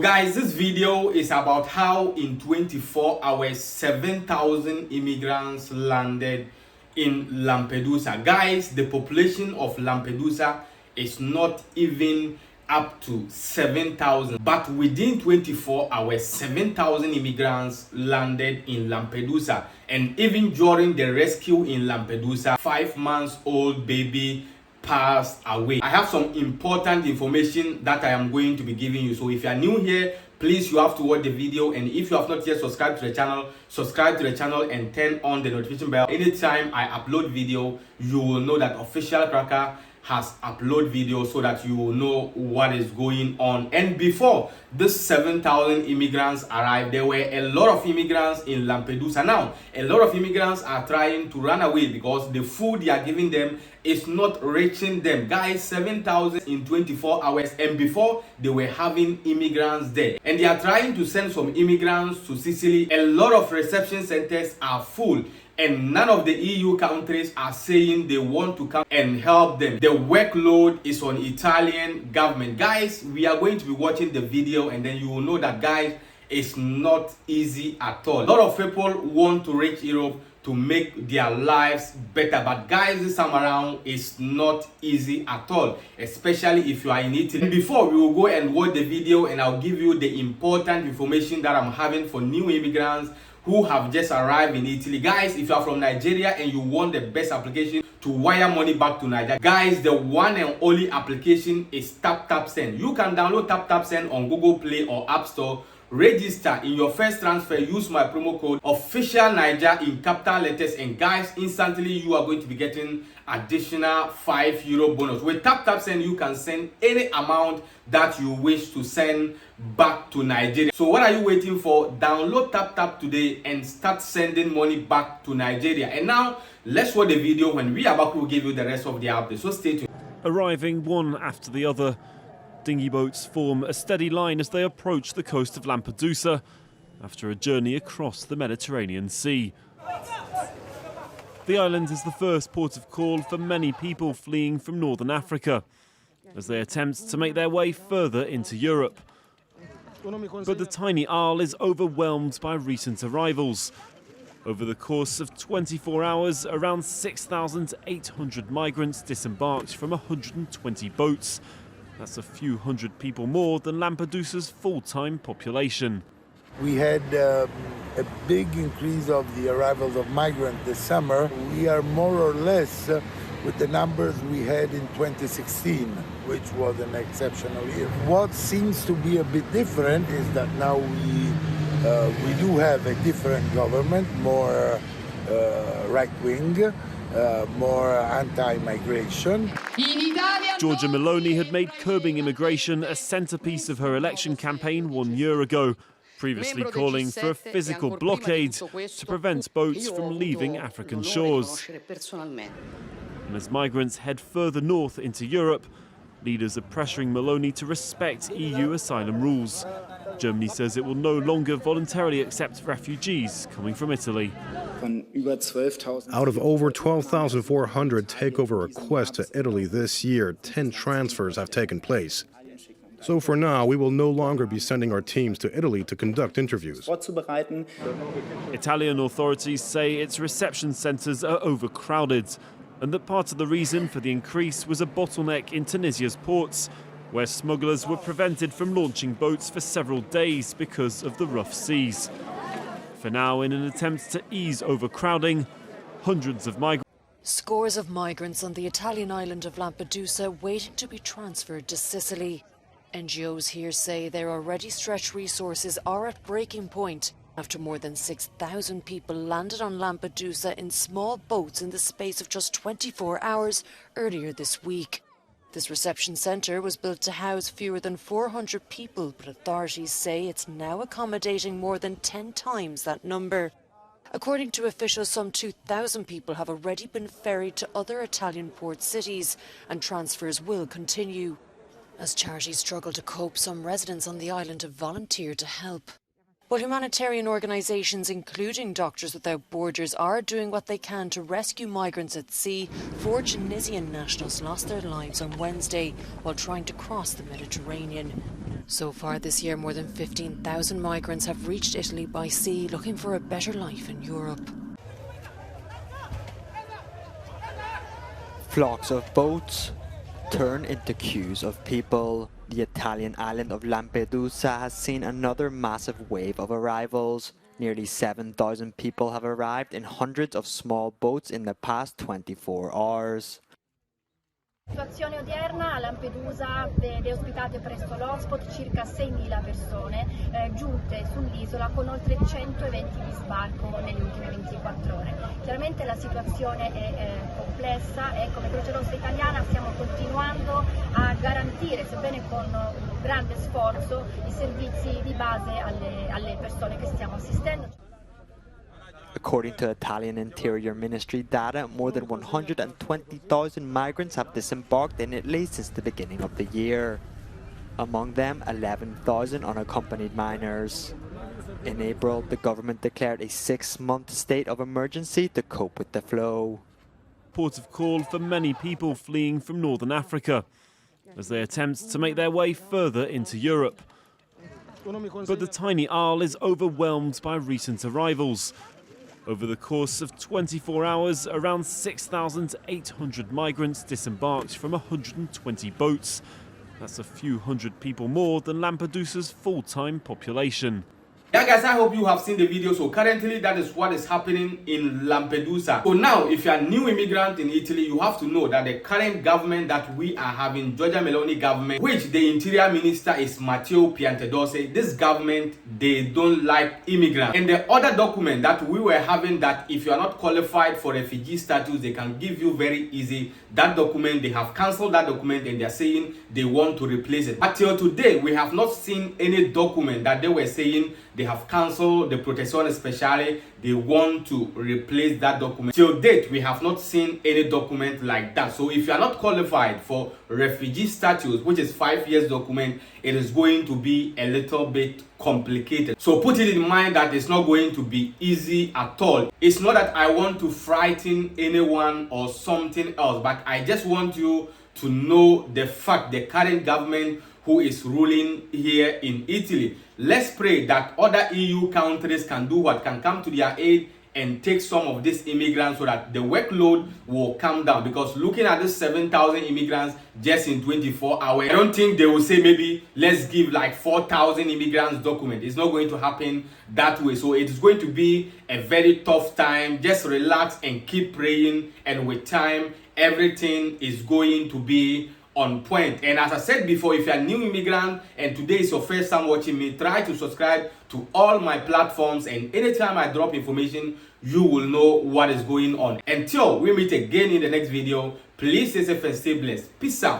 Guys, this video is about how in 24 hours 7,000 immigrants landed in Lampedusa. Guys, the population of Lampedusa is not even up to 7,000, but within 24 hours 7,000 immigrants landed in Lampedusa. And even during the rescue in Lampedusa, 5-month-old baby passed away. I have some important information that I am going to be giving you. So if you are new here, please, you have to watch the video, and if you have not yet subscribed to the channel, subscribe to the channel and turn on the notification bell. Anytime I upload video, you will know that Official Cracker has uploaded video, so that you will know what is going on. And before this 7,000 immigrants arrived, there were a lot of immigrants in Lampedusa. Now, a lot of immigrants are trying to run away because the food they are giving them is not reaching them. Guys, 7,000 in 24 hours, and before they were having immigrants there. And they are trying to send some immigrants to Sicily. A lot of reception centers are full, and none of the EU countries are saying they want to come and help them. The workload is on Italian government. Guys, we are going to be watching the video, and then you will know that, guys, it's not easy at all. A lot of people want to reach Europe to make their lives better, but guys, this time around is not easy at all, especially if you are in Italy. Before we will go and watch the video, and I'll give you the important information that I'm having for new immigrants who have just arrived in Italy. Guys, if you are from Nigeria and you want the best application to wire money back to Nigeria, guys, the one and only application is TapTapSend. You can download TapTapSend on Google Play or App Store. Register. In your first transfer, use my promo code OFFICIALNIGER in capital letters, and guys, instantly you are going to be getting additional €5 bonus. With TapTapSend, you can send any amount that you wish to send back to Nigeria. So what are you waiting for? Download TapTap today and start sending money back to Nigeria. And now let's watch the video. When we are back, we'll give you the rest of the update. So stay tuned. Arriving one after the other, dinghy boats form a steady line as they approach the coast of Lampedusa after a journey across the Mediterranean Sea. The island is the first port of call for many people fleeing from northern Africa as they attempt to make their way further into Europe. But the tiny isle is overwhelmed by recent arrivals. Over the course of 24 hours, around 6,800 migrants disembarked from 120 boats. That's a few hundred people more than Lampedusa's full-time population. We had a big increase of the arrivals of migrants this summer. We are more or less with the numbers we had in 2016, which was an exceptional year. What seems to be a bit different is that now we do have a different government, more right-wing, more anti-migration. Giorgia Meloni had made curbing immigration a centrepiece of her election campaign 1 year ago, previously calling for a physical blockade to prevent boats from leaving African shores. And as migrants head further north into Europe, leaders are pressuring Meloni to respect EU asylum rules. Germany says it will no longer voluntarily accept refugees coming from Italy. Out of over 12,400 takeover requests to Italy this year, 10 transfers have taken place. So for now, we will no longer be sending our teams to Italy to conduct interviews. Italian authorities say its reception centres are overcrowded, and that part of the reason for the increase was a bottleneck in Tunisia's ports, where smugglers were prevented from launching boats for several days because of the rough seas. For now, in an attempt to ease overcrowding, hundreds of migrants... Scores of migrants on the Italian island of Lampedusa waiting to be transferred to Sicily. NGOs here say their already stretched resources are at breaking point after more than 6,000 people landed on Lampedusa in small boats in the space of just 24 hours earlier this week. This reception centre was built to house fewer than 400 people, but authorities say it's now accommodating more than 10 times that number. According to officials, some 2,000 people have already been ferried to other Italian port cities, and transfers will continue. As charities struggle to cope, some residents on the island have volunteered to help. But humanitarian organisations, including Doctors Without Borders, are doing what they can to rescue migrants at sea. 4 Tunisian nationals lost their lives on Wednesday while trying to cross the Mediterranean. So far this year, more than 15,000 migrants have reached Italy by sea, looking for a better life in Europe. Flocks of boats turn into queues of people. The Italian island of Lampedusa has seen another massive wave of arrivals. Nearly 7,000 people have arrived in hundreds of small boats in the past 24 hours. La situazione odierna a Lampedusa vede ospitate presso l'hotspot circa 6.000 persone giunte sull'isola con oltre 100 eventi di sbarco nelle ultime 24 ore. Chiaramente la situazione è complessa e come Croce Rossa Italiana stiamo continuando a garantire, sebbene con un grande sforzo, i servizi di base alle persone che stiamo assistendo. According to Italian Interior Ministry data, more than 120,000 migrants have disembarked in Italy since the beginning of the year. Among them, 11,000 unaccompanied minors. In April, the government declared a 6-month state of emergency to cope with the flow. Port of call for many people fleeing from northern Africa as they attempt to make their way further into Europe. But the tiny isle is overwhelmed by recent arrivals. Over the course of 24 hours, around 6,800 migrants disembarked from 120 boats. That's a few hundred people more than Lampedusa's full-time population. Yeah guys, I hope you have seen the video. So currently that is what is happening in Lampedusa. So now if you are a new immigrant in Italy, you have to know that the current government that we are having, Giorgia Meloni government, which the interior minister is Matteo Piantedosi, this government, they don't like immigrants. And the other document that we were having, that if you are not qualified for refugee status, they can give you very easy. That document, they have cancelled that document and they are saying they want to replace it. Until today, we have not seen any document that they were saying they have cancelled the protection especially. They want to replace that document. Till date, we have not seen any document like that. So if you are not qualified for refugee status, which is 5 years document, it is going to be a little bit complicated. So put it in mind that it's not going to be easy at all. It's not that I want to frighten anyone or something else, but I just want you to know the fact, the current government who is ruling here in Italy. Let's pray that other EU countries can do what, can come to their aid and take some of these immigrants so that the workload will come down. Because looking at this 7,000 immigrants just in 24 hours, I don't think they will say maybe let's give like 4,000 immigrants document. It's not going to happen that way. So it's going to be a very tough time. Just relax and keep praying, and with time everything is going to be on point. And as I said before, if you're a new immigrant and today is your first time watching me, try to subscribe to all my platforms, and anytime I drop information, you will know what is going on. Until we meet again in the next video, please stay safe and stay blessed. Peace out.